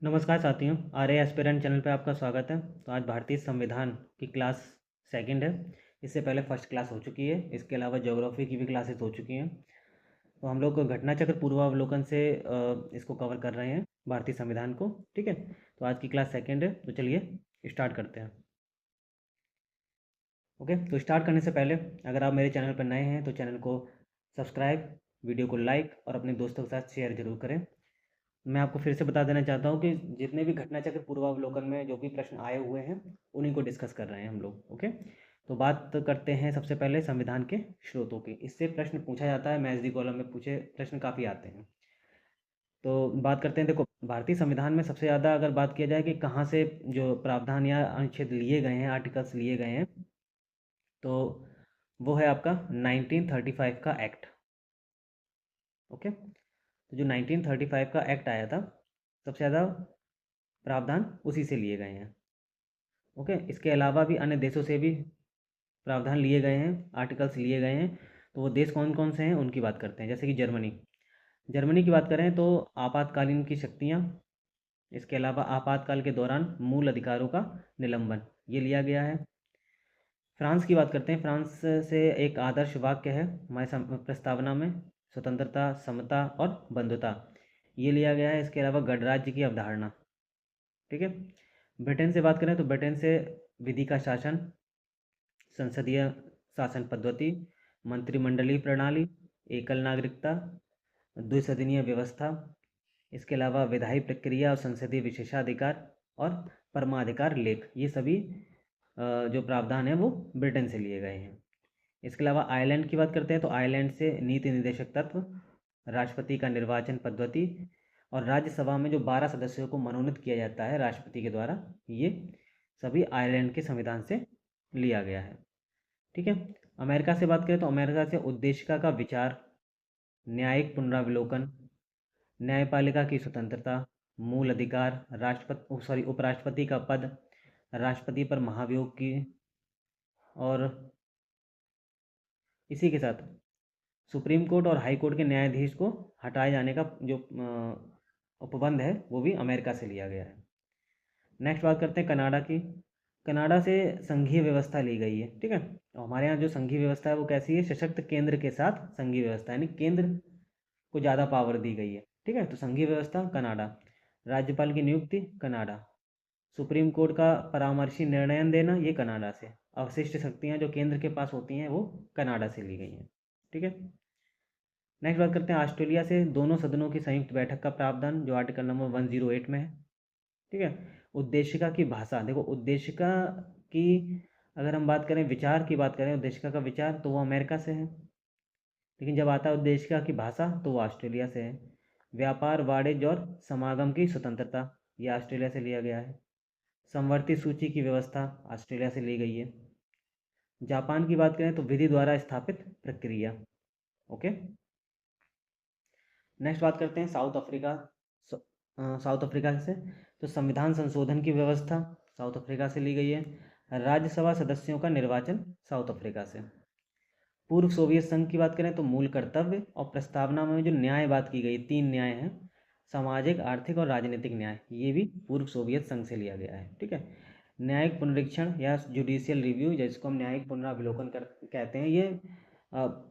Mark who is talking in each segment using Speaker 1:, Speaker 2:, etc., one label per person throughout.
Speaker 1: नमस्कार साथियों, आर्य aspirant channel पे आपका स्वागत है। तो आज भारतीय संविधान की क्लास सेकंड है। इससे पहले फर्स्ट क्लास हो चुकी है। इसके अलावा ज्योग्राफी की भी क्लासेस हो चुकी हैं। तो हम लोग घटना चक्र पूर्वावलोकन से इसको कवर कर रहे हैं, भारतीय संविधान को। ठीक है, तो आज की क्लास सेकंड है, तो चलिए स्टार्ट करते हैं। ओके, तो स्टार्ट करने से पहले अगर आप मेरे चैनल पर नए हैं तो चैनल को सब्सक्राइब, वीडियो को लाइक और अपने दोस्तों के साथ शेयर जरूर करें। मैं आपको फिर से बता देना चाहता हूँ कि जितने भी घटना चक्र पूर्वावलोकन में जो भी प्रश्न आए हुए हैं उन्हीं को डिस्कस कर रहे हैं हम लोग। ओके, तो बात करते हैं सबसे पहले संविधान के स्रोतों की। इससे प्रश्न पूछा जाता है, मैथ्स दी कॉलम में पूछे प्रश्न काफ़ी आते हैं। तो बात करते हैं, देखो भारतीय संविधान में सबसे ज़्यादा अगर बात किया जाए कि कहाँ से जो प्रावधान या अनुच्छेद लिए गए हैं, आर्टिकल्स लिए गए हैं, तो वो है आपका 1935 का एक्ट। ओके, तो जो 1935 का एक्ट आया था, सबसे ज़्यादा प्रावधान उसी से लिए गए हैं। ओके, इसके अलावा भी अन्य देशों से भी प्रावधान लिए गए हैं, आर्टिकल्स लिए गए हैं। तो वो देश कौन कौन से हैं उनकी बात करते हैं। जैसे कि जर्मनी, जर्मनी की बात करें तो आपातकालीन की शक्तियाँ, इसके अलावा आपातकाल के दौरान मूल अधिकारों का निलंबन, ये लिया गया है। फ्रांस की बात करते हैं। फ्रांस से एक आदर्श वाक्य है हमारे प्रस्तावना में, स्वतंत्रता, समता और बंधुता, ये लिया गया है। इसके अलावा गणराज्य की अवधारणा। ठीक है, ब्रिटेन से बात करें तो ब्रिटेन से विधि का शासन, संसदीय शासन पद्धति, मंत्रिमंडलीय प्रणाली, एकल नागरिकता, द्विसदनीय व्यवस्था, इसके अलावा विधायी प्रक्रिया और संसदीय विशेषाधिकार और परमाधिकार लेख, ये सभी जो प्रावधान है वो ब्रिटेन से लिए गए हैं। इसके अलावा आयरलैंड की बात करते हैं तो आयरलैंड से नीति निर्देशक तत्व, राष्ट्रपति का निर्वाचन पद्धति और राज्यसभा में जो 12 सदस्यों को मनोनीत किया जाता है राष्ट्रपति के द्वारा, ये सभी आयरलैंड के संविधान से लिया गया है। ठीक है, अमेरिका से बात करें तो अमेरिका से उद्देशिका का विचार, न्यायिक पुनरावलोकन, न्यायपालिका की स्वतंत्रता, मूल अधिकार, उपराष्ट्रपति का पद, राष्ट्रपति पर महाभियोग की, और इसी के साथ सुप्रीम कोर्ट और हाई कोर्ट के न्यायाधीश को हटाए जाने का जो उपबंध है वो भी अमेरिका से लिया गया है। नेक्स्ट बात करते हैं कनाडा की। कनाडा से संघीय व्यवस्था ली गई है। ठीक है, तो हमारे यहाँ जो संघीय व्यवस्था है वो कैसी है, सशक्त केंद्र के साथ संघीय व्यवस्था, यानी केंद्र को ज़्यादा पावर दी गई है। ठीक है, तो संघीय व्यवस्था कनाडा, राज्यपाल की नियुक्ति कनाडा, सुप्रीम कोर्ट का परामर्शी निर्णय देना ये कनाडा से, अवशिष्ट शक्तियाँ जो केंद्र के पास होती हैं वो कनाडा से ली गई हैं। ठीक है, नेक्स्ट बात करते हैं ऑस्ट्रेलिया से, दोनों सदनों की संयुक्त बैठक का प्रावधान जो आर्टिकल नंबर 108 में है। ठीक है, उद्देशिका की भाषा, देखो उद्देशिका की अगर हम बात करें, विचार की बात करें, उद्देशिका का विचार तो वो अमेरिका से है, लेकिन जब आता है उद्देशिका की भाषा तो वो ऑस्ट्रेलिया से है। व्यापार, वाणिज्य और समागम की स्वतंत्रता, ये ऑस्ट्रेलिया से लिया गया है। समवर्ती सूची की व्यवस्था ऑस्ट्रेलिया से ली गई है। जापान की बात करें तो विधि द्वारा स्थापित प्रक्रिया। ओके, नेक्स्ट बात करते हैं साउथ अफ्रीका। साउथ अफ्रीका से तो संविधान संशोधन की व्यवस्था साउथ अफ्रीका से ली गई है। राज्यसभा सदस्यों का निर्वाचन साउथ अफ्रीका से। पूर्व सोवियत संघ की बात करें तो मूल कर्तव्य और प्रस्तावना में जो न्याय बात की गई, 3 न्याय हैं, सामाजिक, आर्थिक और राजनीतिक न्याय, ये भी पूर्व सोवियत संघ से लिया गया है। ठीक है, न्यायिक पुनरीक्षण या जुडिशियल रिव्यू, जिसको हम न्यायिक पुनरावलोकन कहते हैं, ये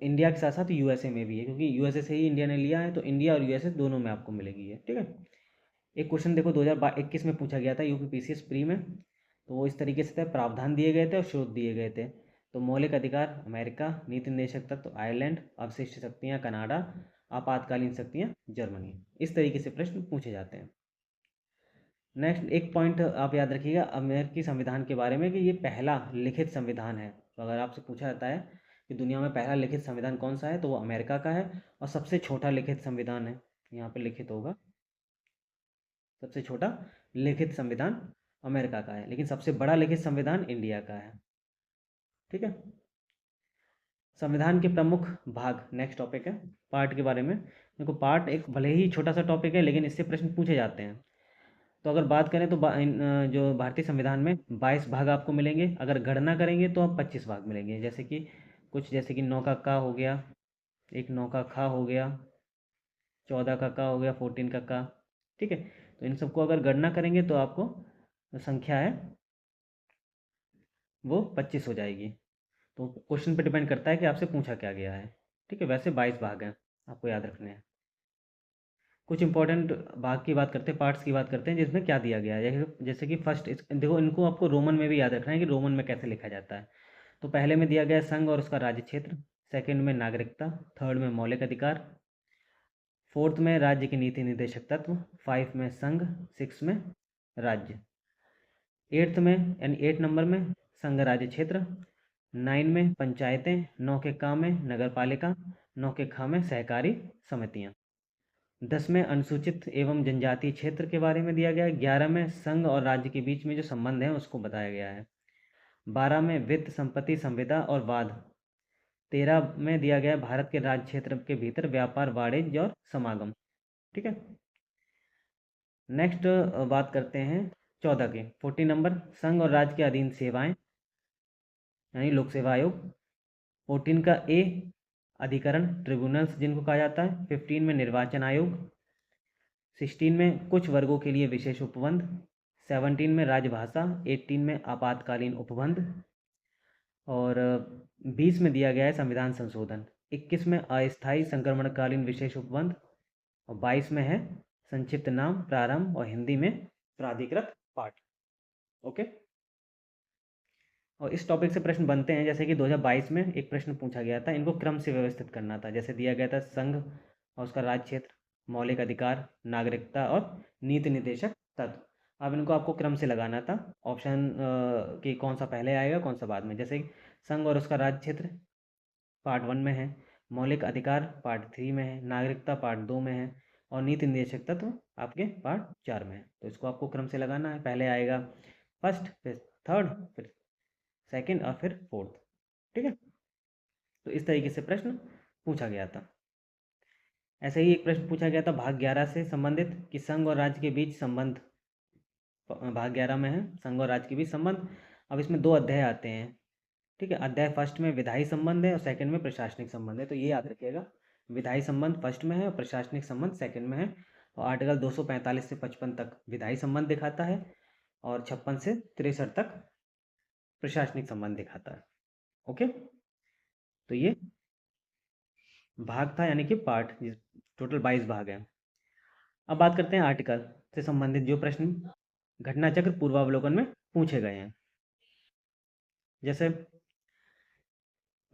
Speaker 1: इंडिया के साथ साथ यूएसए में भी है, क्योंकि यूएसए से ही इंडिया ने लिया है, तो इंडिया और यूएसए दोनों में आपको मिलेगी ये। ठीक है, एक क्वेश्चन देखो 2021 में पूछा गया था यूपीपीसीएस प्री में, तो वो इस तरीके से थे, प्रावधान दिए गए थे और स्रोत दिए गए थे। तो मौलिक अधिकार अमेरिका, नीति निर्देशक तत्व आयरलैंड, अवशिष्ट शक्तियाँ कनाडा, आपातकालीन शक्तियाँ जर्मनी, इस तरीके से प्रश्न पूछे जाते हैं। नेक्स्ट एक पॉइंट आप याद रखिएगा अमेरिकी संविधान के बारे में कि ये पहला लिखित संविधान है। तो अगर आपसे पूछा जाता है कि दुनिया में पहला लिखित संविधान कौन सा है, तो वो अमेरिका का है। और सबसे छोटा लिखित संविधान है, यहाँ पे लिखित होगा, सबसे छोटा लिखित संविधान अमेरिका का है, लेकिन सबसे बड़ा लिखित संविधान इंडिया का है। ठीक है, संविधान के प्रमुख भाग, नेक्स्ट टॉपिक है पार्ट के बारे में। देखो पार्ट एक भले ही छोटा सा टॉपिक है, लेकिन इससे प्रश्न पूछे जाते हैं। तो अगर बात करें तो जो भारतीय संविधान में 22 भाग आपको मिलेंगे, अगर गणना करेंगे तो आप 25 भाग मिलेंगे। जैसे कि कुछ, जैसे कि 9 का का हो गया, एक 9 का खा हो गया, 14 का हो गया, 14 का। ठीक है। तो इन सबको अगर गणना करेंगे तो आपको जो संख्या है वो 25 हो जाएगी। तो क्वेश्चन पे डिपेंड करता है कि आपसे पूछा क्या गया है। ठीक है, वैसे 22 भाग हैं, आपको याद रखने हैं। कुछ इंपॉर्टेंट भाग की बात करते हैं, पार्ट्स की बात करते हैं जिसमें क्या दिया गया है। जैसे कि फर्स्ट देखो, इनको आपको रोमन में भी याद रखना है कि रोमन में कैसे लिखा जाता है। तो पहले में दिया गया है संघ और उसका राज्य क्षेत्र, सेकंड में नागरिकता, थर्ड में मौलिक अधिकार, फोर्थ में राज्य की नीति निर्देशक तत्व, फाइव में संघ, सिक्स में राज्य, एट्थ में यानी 8 नंबर में संघ राज्य क्षेत्र, 9 में पंचायतें, 9 के का में नगर पालिका, 9 के ख में सहकारी समितियां, 10 में अनुसूचित एवं जनजातीय क्षेत्र के बारे में दिया गया है, 11 में संघ और राज्य के बीच में जो संबंध है उसको बताया गया है, 12 में वित्त संपत्ति संविदा और वाद, 13 में दिया गया है भारत के राज्य क्षेत्र के भीतर व्यापार वाणिज्य और समागम। ठीक है। नेक्स्ट बात करते हैं 14 की, 14 नंबर संघ और राज्य के अधीन सेवाएं यानी लोक सेवा आयोग, 14 का ए अधिकरण ट्रिब्यूनल्स जिनको कहा जाता है, 15 में निर्वाचन आयोग, 16 में कुछ वर्गों के लिए विशेष उपबंध, 17 में राजभाषा, 18 में आपातकालीन उपबंध, और 20 में दिया गया है संविधान संशोधन, 21 में अस्थायी संक्रमणकालीन विशेष उपबंध, और 22 में है संक्षिप्त नाम प्रारंभ और हिंदी में प्राधिकृत पाठ। ओके। और इस टॉपिक से प्रश्न बनते हैं, जैसे कि 2022 में एक प्रश्न पूछा गया था, इनको क्रम से व्यवस्थित करना था। जैसे दिया गया था संघ और उसका राज्य क्षेत्र, मौलिक अधिकार, नागरिकता और नीति निर्देशक तत्व। अब इनको आपको क्रम से लगाना था, ऑप्शन कि कौन सा पहले आएगा कौन सा बाद में। जैसे संघ और उसका राज्य क्षेत्र पार्ट 1 में है, मौलिक अधिकार पार्ट 3 में है, नागरिकता पार्ट 2 में है, और नीति निर्देशक तत्व आपके पार्ट 4 में है। तो इसको आपको क्रम से लगाना है, पहले आएगा फर्स्ट, फिर थर्ड, फिर सेकंड और फिर फोर्थ। ठीक है। तो इस तरीके से प्रश्न पूछा गया था। ऐसे ही एक प्रश्न पूछा गया था भाग 11 से संबंधित कि संघ और राज्य के बीच संबंध, भाग 11 में है संघ और राज्य के बीच संबंध। अब इसमें 2 अध्याय आते हैं। ठीक है, अध्याय फर्स्ट में विधायी संबंध है और सेकंड में प्रशासनिक संबंध है। तो ये याद रखिएगा, विधायी संबंध फर्स्ट में है और प्रशासनिक संबंध सेकंड में है। और आर्टिकल 245 से 55 तक विधायी संबंध दिखाता है और 56 से 63 तक प्रशासनिक संबंध दिखाता है। ओके। तो ये भाग था, यानी कि पार्ट, टोटल 22 भाग है। अब बात करते हैं आर्टिकल से संबंधित जो प्रश्न घटना चक्र पूर्वावलोकन में पूछे गए हैं। जैसे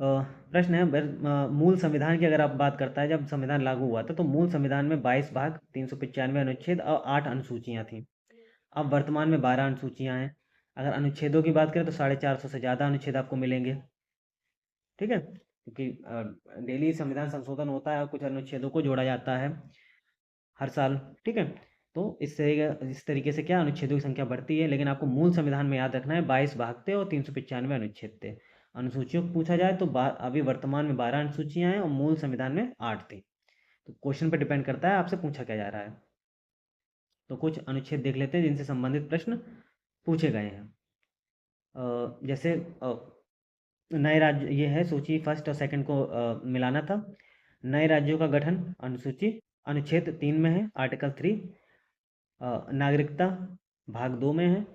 Speaker 1: प्रश्न है मूल संविधान की अगर आप बात करता है, जब संविधान लागू हुआ था तो मूल संविधान में 22 भाग, 395 अनुच्छेद और 8 अनुसूचियां थी। अब वर्तमान में 12 अनुसूचियां हैं। अगर अनुच्छेदों की बात करें तो 450 से ज़्यादा अनुच्छेद आपको मिलेंगे। ठीक है, क्योंकि डेली संविधान संशोधन होता है और कुछ अनुच्छेदों को जोड़ा जाता है हर साल। ठीक है, तो इस तरीके से क्या अनुच्छेदों की संख्या बढ़ती है, लेकिन आपको मूल संविधान में याद रखना है 22 भाग थे और 395 अनुच्छेद थे। अनुसूचियों को पूछा जाए तो अभी वर्तमान में 12 अनुसूचियां हैं और मूल संविधान में 8 थी। तो क्वेश्चन पर डिपेंड करता है आपसे पूछा क्या जा रहा है। तो कुछ अनुच्छेद देख लेते हैं जिनसे संबंधित प्रश्न पूछे गए हैं। जैसे नए राज्य, ये है सूची फर्स्ट और सेकंड को मिलाना था। नए राज्यों का गठन अनुसूची अनुच्छेद 3 में है, आर्टिकल 3। नागरिकता भाग 2 में है,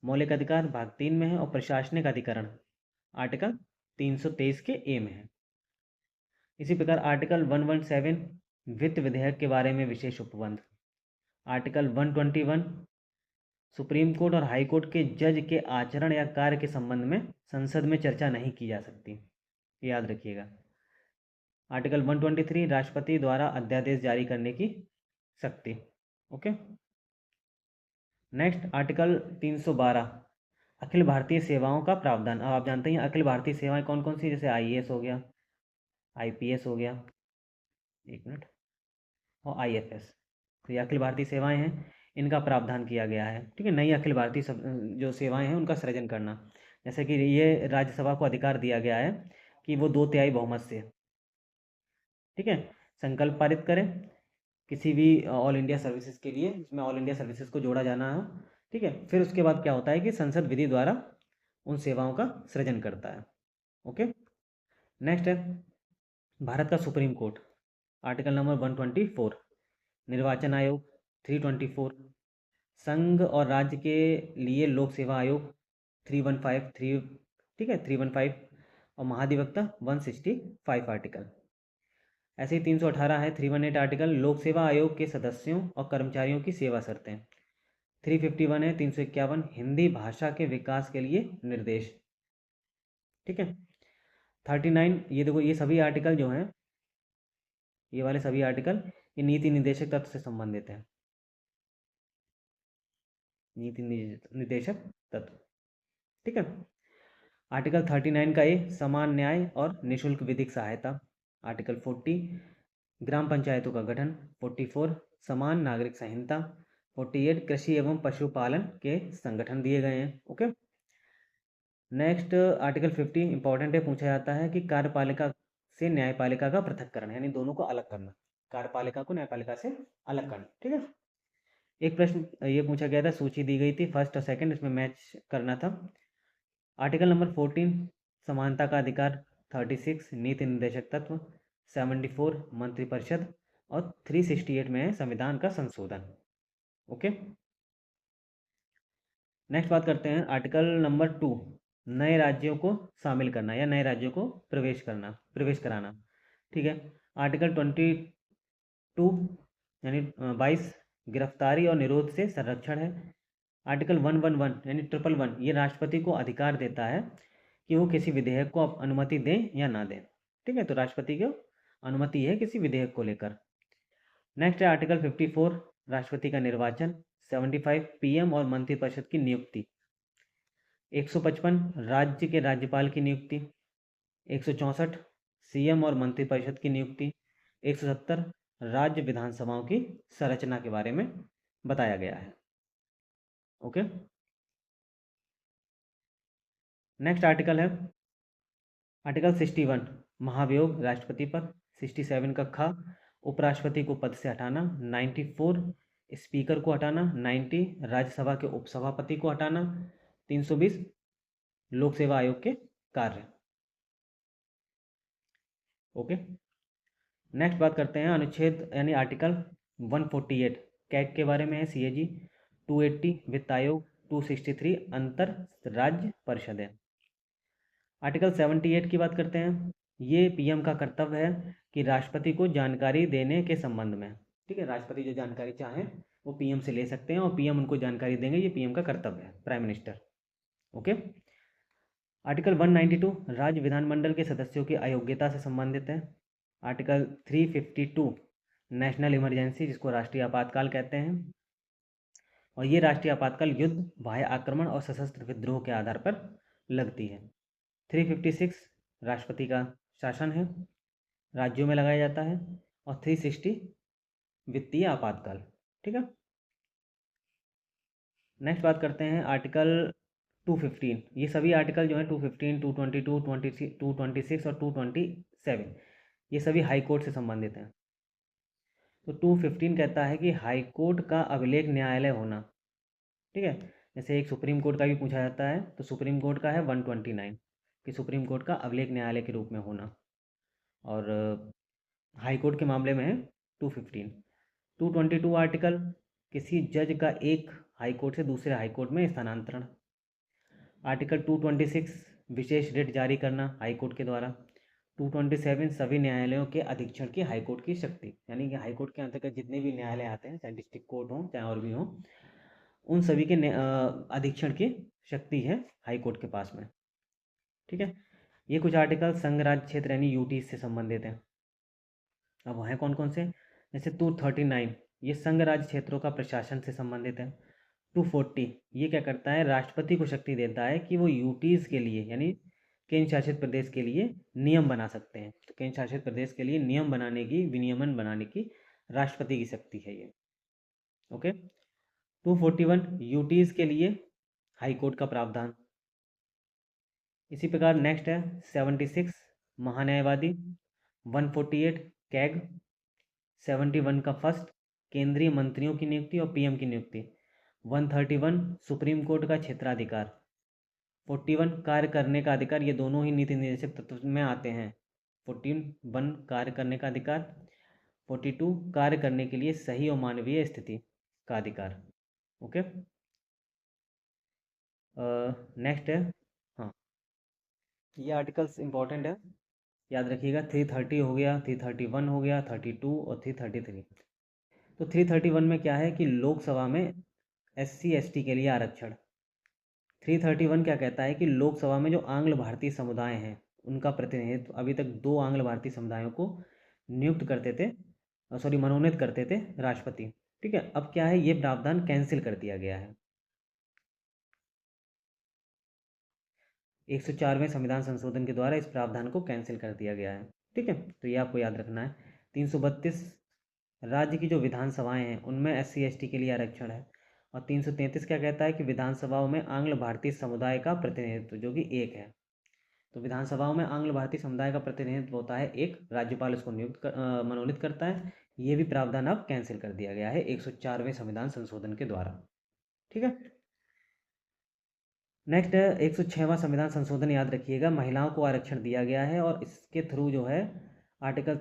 Speaker 1: मौलिक अधिकार भाग 3 में है, और प्रशासनिक अधिकरण आर्टिकल 323 के ए में है। इसी प्रकार आर्टिकल 117 वित्त विधेयक के बारे में विशेष उपबंध, आर्टिकल 121 सुप्रीम कोर्ट और हाई कोर्ट के जज के आचरण या कार्य के संबंध में संसद में चर्चा नहीं की जा सकती, याद रखिएगा। आर्टिकल 123 राष्ट्रपति द्वारा अध्यादेश जारी करने की शक्ति। Okay. Next article 312 Akhil Bharatiya सेवाओं का प्रावधान। अब आप जानते हैं अखिल भारतीय सेवाएं कौन कौन सी, जैसे आईएएस हो गया, आईपीएस हो गया, एक मिनट, और आईएफएस। तो ये अखिल भारतीय सेवाएं हैं, इनका प्रावधान किया गया है। ठीक है, नई अखिल भारतीय जो सेवाएं हैं उनका सृजन करना। जैसे कि ये राज्यसभा को अधिकार दिया गया है कि वो 2/3 बहुमत से, ठीक है, संकल्प पारित करें किसी भी ऑल इंडिया सर्विसेज के लिए, जिसमें ऑल इंडिया सर्विसेज को जोड़ा जाना हो। ठीक है, फिर उसके बाद क्या होता है कि संसद विधि द्वारा उन सेवाओं का सृजन करता है। ओके। नेक्स्ट है भारत का सुप्रीम कोर्ट, आर्टिकल नंबर 124। निर्वाचन आयोग 324, संघ और राज्य के लिए लोक सेवा आयोग 315, ठीक है 315, और महाधिवक्ता 165 आर्टिकल। ऐसे ही 318 है 318 आर्टिकल, लोक सेवा आयोग के सदस्यों और कर्मचारियों की सेवा शर्तें। 351 है 351, हिंदी भाषा के विकास के लिए निर्देश, ठीक है। 39, ये देखो ये सभी आर्टिकल जो हैं, ये वाले सभी आर्टिकल ये नीति निर्देशक तत्व से संबंधित है, नीति निर्देशक तत्व, ठीक है। आर्टिकल 39 का ए, समान न्याय और निःशुल्क विधिक सहायता। आर्टिकल 40, ग्राम पंचायतों का गठन। 44, समान नागरिक संहिता। 48, कृषि एवं पशुपालन के संगठन दिए गए हैं, ओके। नेक्स्ट आर्टिकल 50 इंपॉर्टेंट है, पूछा जाता है कि कार्यपालिका से न्यायपालिका का पृथक्करण, यानी दोनों को अलग करना, कार्यपालिका को न्यायपालिका से अलग करना, ठीक है। एक प्रश्न ये पूछा गया था, सूची दी गई थी फर्स्ट और सेकंड, इसमें मैच करना था। आर्टिकल नंबर 14, समानता का अधिकार। 36, नीति निर्देशक तत्व। 74, मंत्रिपरिषद, और 368 में है संविधान का संशोधन, ओके। नेक्स्ट बात करते हैं आर्टिकल नंबर 2, नए राज्यों को शामिल करना या नए राज्यों को प्रवेश कराना, ठीक है। आर्टिकल 22 यानी 22, गिरफ्तारी और निरोध से संरक्षण है। आर्टिकल 111 यानी 111, ये राष्ट्रपति को अधिकार देता है कि वो किसी विधेयक को अनुमति दें या ना दें, ठीक है। तो राष्ट्रपति को अनुमति है किसी विधेयक को लेकर। नेक्स्ट है आर्टिकल 54, राष्ट्रपति का निर्वाचन। 75, पीएम और मंत्रिपरिषद की नियुक्ति। 155, राज्य के राज्यपाल की नियुक्ति। 164, सीएम और मंत्रिपरिषद की नियुक्ति। 170, राज्य विधानसभाओं की संरचना के बारे में बताया गया है, ओके। नेक्स्ट आर्टिकल है आर्टिकल 61, महाभियोग राष्ट्रपति पर। 67 का खा, उपराष्ट्रपति को पद से हटाना। 94, स्पीकर को हटाना। 90, राज्यसभा के उपसभापति को हटाना। 320, लोक सेवा आयोग के कार्य, ओके। नेक्स्ट बात करते हैं अनुच्छेद यानी आर्टिकल 148, कैग के बारे में है, सीएजी। 280, वित्त आयोग। 263, अंतर राज्य परिषद है। आर्टिकल 78 की बात करते हैं, ये पीएम का कर्तव्य है कि राष्ट्रपति को जानकारी देने के संबंध में, ठीक है। राष्ट्रपति जो जानकारी चाहें वो पीएम से ले सकते हैं और पीएम उनको जानकारी देंगे, ये पीएम का कर्तव्य है, प्राइम मिनिस्टर, ओके। आर्टिकल 192, राज्य विधानमंडल के सदस्यों की अयोग्यता से संबंधित है। आर्टिकल 352, नेशनल इमरजेंसी, जिसको राष्ट्रीय आपातकाल कहते हैं, और ये राष्ट्रीय आपातकाल युद्ध, बाह्य आक्रमण और सशस्त्र विद्रोह के आधार पर लगती है। 356, राष्ट्रपति का शासन है, राज्यों में लगाया जाता है। और 360, वित्तीय आपातकाल, ठीक है। नेक्स्ट बात करते हैं आर्टिकल 215, ये सभी आर्टिकल जो हैं 215, 222, 226 और 227, ये सभी हाई कोर्ट से संबंधित हैं। तो 215 कहता है कि हाई कोर्ट का अभिलेख न्यायालय होना, ठीक है। जैसे एक सुप्रीम कोर्ट का भी पूछा जाता है, तो सुप्रीम कोर्ट का है 129 कि सुप्रीम कोर्ट का अभिलेख न्यायालय के रूप में होना, और हाई कोर्ट के मामले में है 215। 222 आर्टिकल, किसी जज का एक हाई कोर्ट से दूसरे हाई कोर्ट में स्थानांतरण। आर्टिकल 226, विशेष रिट जारी करना हाई कोर्ट के द्वारा। 227, सभी न्यायालयों के अधीक्षण की हाई कोर्ट की शक्ति, यानी कि हाई कोर्ट के अंतर्गत जितने भी न्यायालय आते हैं, चाहे डिस्ट्रिक्ट कोर्ट हो चाहे और भी हो, उन सभी के अधीक्षण की शक्ति है हाई कोर्ट के पास में, ठीक है। ये कुछ आर्टिकल संघ राज्य क्षेत्र यानी यूटी से संबंधित हैं। अब वह कौन कौन से, जैसे 239, ये संघ राज्य क्षेत्रों का प्रशासन से संबंधित है। 240, ये क्या करता है, राष्ट्रपति को शक्ति देता है कि वो यूटीज के लिए यानी केंद्र शासित प्रदेश के लिए नियम बना सकते हैं। तो केंद्र शासित प्रदेश के लिए नियम बनाने की, विनियमन बनाने की राष्ट्रपति की शक्ति है ये, ओके। 241, यूटीज के लिए हाई कोर्ट का प्रावधान। इसी प्रकार नेक्स्ट है 76, महान्यायवादी। 148, कैग। 71 का फर्स्ट, केंद्रीय मंत्रियों की नियुक्ति और पीएम की नियुक्ति। 131, सुप्रीम कोर्ट का क्षेत्राधिकार। 41, कार्य करने का अधिकार, ये दोनों ही नीति निर्देशक तत्व में आते हैं। 41, कार्य करने का अधिकार। 42, कार्य करने के लिए सही और मानवीय स्थिति। का अधिकार। ओके, नेक्स्ट है, हाँ ये आर्टिकल्स इंपॉर्टेंट है, याद रखिएगा। 330 हो गया, 331 हो गया, 32 और 333। तो 331 में क्या है कि लोकसभा में SC ST के लिए आरक्षण। 331 क्या कहता है कि लोकसभा में जो आंग्ल भारतीय समुदाय हैं उनका प्रतिनिधित्व, अभी तक 2 आंग्ल भारतीय समुदायों को नियुक्त करते थे, सॉरी मनोनीत करते थे राष्ट्रपति। ठीक है, अब क्या है, ये प्रावधान कैंसिल कर दिया गया है। 104वें संविधान संशोधन के द्वारा इस प्रावधान को कैंसिल कर दिया गया है। ठीक है, तो ये आपको याद रखना है। 332 राज्य की जो विधानसभाएं हैं उनमें SC ST के लिए आरक्षण है। और 333 क्या कहता है कि विधानसभाओं में आंग्ल भारतीय समुदाय का प्रतिनिधित्व जो कि एक है। तो विधानसभाओं में आंग्ल भारतीय समुदाय का प्रतिनिधित्व होता है एक, राज्यपाल उसको मनोनीत करता है। ये भी प्रावधान अब कैंसिल कर दिया गया है 104वें संविधान संशोधन के द्वारा। ठीक है, नेक्स्ट है 106वां संविधान संशोधन, याद रखिएगा। महिलाओं को आरक्षण दिया गया है और इसके थ्रू जो है आर्टिकल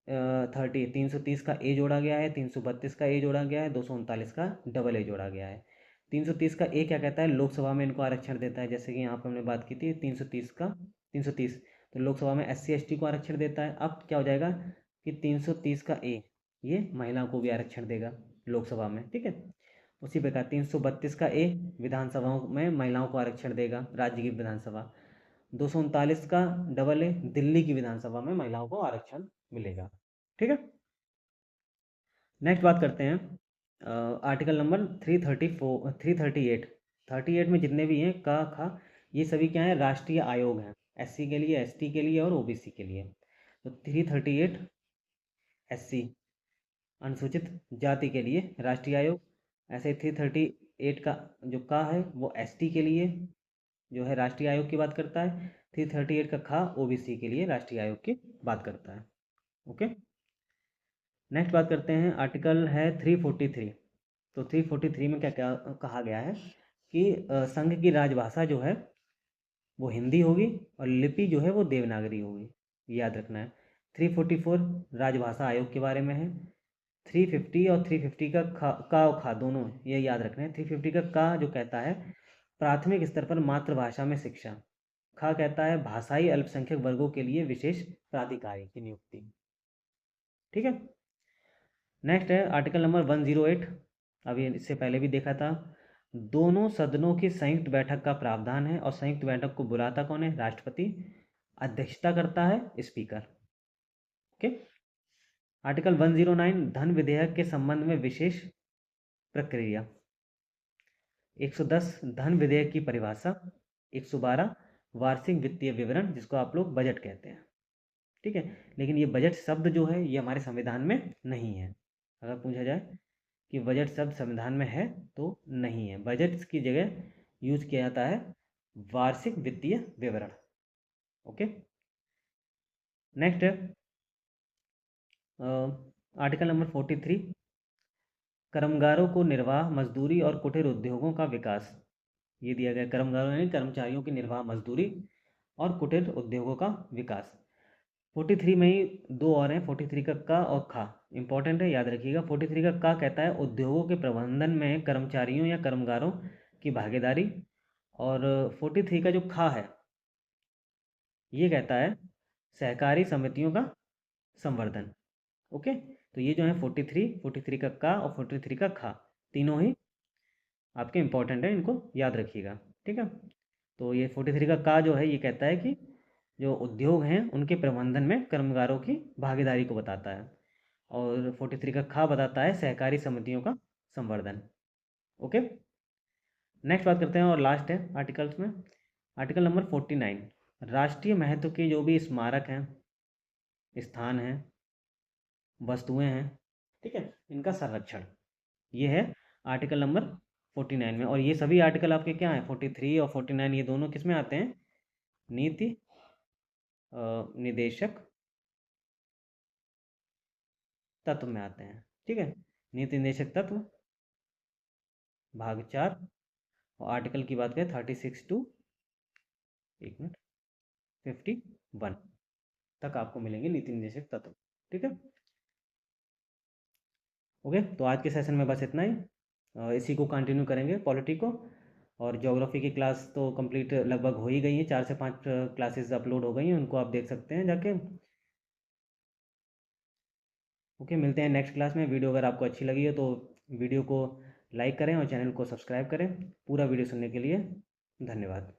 Speaker 1: 330 का ए जोड़ा गया है, 332 का ए जोड़ा गया है, 239 का डबल ए जोड़ा गया है। 330 का ए क्या कहता है, लोकसभा में इनको आरक्षण देता है, जैसे कि यहाँ पर हमने बात की थी 330 तो लोकसभा में SC ST को आरक्षण देता है। अब क्या हो जाएगा कि 330 का ए ये महिलाओं को भी आरक्षण देगा लोकसभा में। ठीक है, उसी प्रकार 332 का ए विधानसभाओं में महिलाओं को आरक्षण देगा, राज्य की विधानसभा। 239 का डबल ए दिल्ली की विधानसभा में महिलाओं को आरक्षण मिलेगा। ठीक है, नेक्स्ट बात करते हैं आर्टिकल नंबर 334 338। 38 में जितने भी हैं का खा, ये सभी क्या है, राष्ट्रीय आयोग हैं, SC के लिए, ST के लिए और OBC के लिए। तो 338 SC अनुसूचित जाति के लिए राष्ट्रीय आयोग, ऐसे 338 का जो का है वो ST के लिए जो है राष्ट्रीय आयोग की बात करता है। 338 का खा OBC के लिए राष्ट्रीय आयोग की बात करता है। ओके, नेक्स्ट बात करते हैं, आर्टिकल है 343। तो 343 में क्या क्या कहा गया है कि संघ की राजभाषा जो है वो हिंदी होगी और लिपि जो है वो देवनागरी होगी, याद रखना है। 344 राजभाषा आयोग के बारे में है। 350 और 350 का और खा दोनों है, ये याद रखना है। 350 का जो कहता है प्राथमिक स्तर पर मातृभाषा में शिक्षा। खा कहता है भाषाई अल्पसंख्यक वर्गों के लिए विशेष प्राधिकारी की नियुक्ति। ठीक है, नेक्स्ट है आर्टिकल नंबर 108। अभी इससे पहले भी देखा था, दोनों सदनों की संयुक्त बैठक का प्रावधान है और संयुक्त बैठक को बुलाता कौन है, राष्ट्रपति। अध्यक्षता करता है स्पीकर। ओके, आर्टिकल 109 धन विधेयक के संबंध में विशेष प्रक्रिया। 110 धन विधेयक की परिभाषा। 112 वार्षिक वित्तीय विवरण, जिसको आप लोग बजट कहते हैं। ठीक है, लेकिन ये बजट शब्द जो है ये हमारे संविधान में नहीं है। अगर पूछा जाए कि बजट शब्द संविधान में है तो नहीं है, बजट की जगह यूज किया जाता है वार्षिक वित्तीय विवरण। ओके, नेक्स्ट है आर्टिकल नंबर 43 कर्मगारों को निर्वाह मजदूरी और कुटीर उद्योगों का विकास। ये दिया गया, कर्मगारों यानी कर्मचारियों की निर्वाह मजदूरी और कुटीर उद्योगों का विकास। 43 में ही दो और हैं, 43 का और खा इंपॉर्टेंट है, याद रखिएगा। 43 का कहता है उद्योगों के प्रबंधन में कर्मचारियों या कर्मगारों की भागीदारी। और 43 का जो खा है ये कहता है सहकारी समितियों का संवर्धन। ओके, तो ये जो है 43 का और 43 का खा तीनों ही आपके इंपॉर्टेंट है, इनको याद रखिएगा। ठीक है, तो ये 43 का जो है ये कहता है कि जो उद्योग हैं उनके प्रबंधन में कर्मगारों की भागीदारी को बताता है। और 43 का खा बताता है सहकारी समितियों का संवर्धन। ओके, नेक्स्ट बात करते हैं और लास्ट है आर्टिकल्स में, आर्टिकल नंबर 49 राष्ट्रीय महत्व के जो भी स्मारक हैं, स्थान हैं, वस्तुएं हैं, ठीक है, इनका संरक्षण, ये है आर्टिकल नंबर 49 में। और ये सभी आर्टिकल आपके क्या हैं, 43 और 49 ये दोनों किस में आते हैं, नीति निदेशक तत्व में आते हैं। ठीक है, नीति निदेशक तत्व भाग 4 और आर्टिकल की बात करें 36 टू 51 तक आपको मिलेंगे नीति निदेशक तत्व। ठीक है, ओके, तो आज के सेशन में बस इतना ही। इसी को कंटिन्यू करेंगे पॉलिटी को। और ज्योग्राफी की क्लास तो कंप्लीट लगभग हो ही गई है, 4 से 5 क्लासेस अपलोड हो गई हैं, उनको आप देख सकते हैं जाके। ओके, मिलते हैं नेक्स्ट क्लास में। वीडियो अगर आपको अच्छी लगी है तो वीडियो को लाइक करें और चैनल को सब्सक्राइब करें। पूरा वीडियो सुनने के लिए धन्यवाद।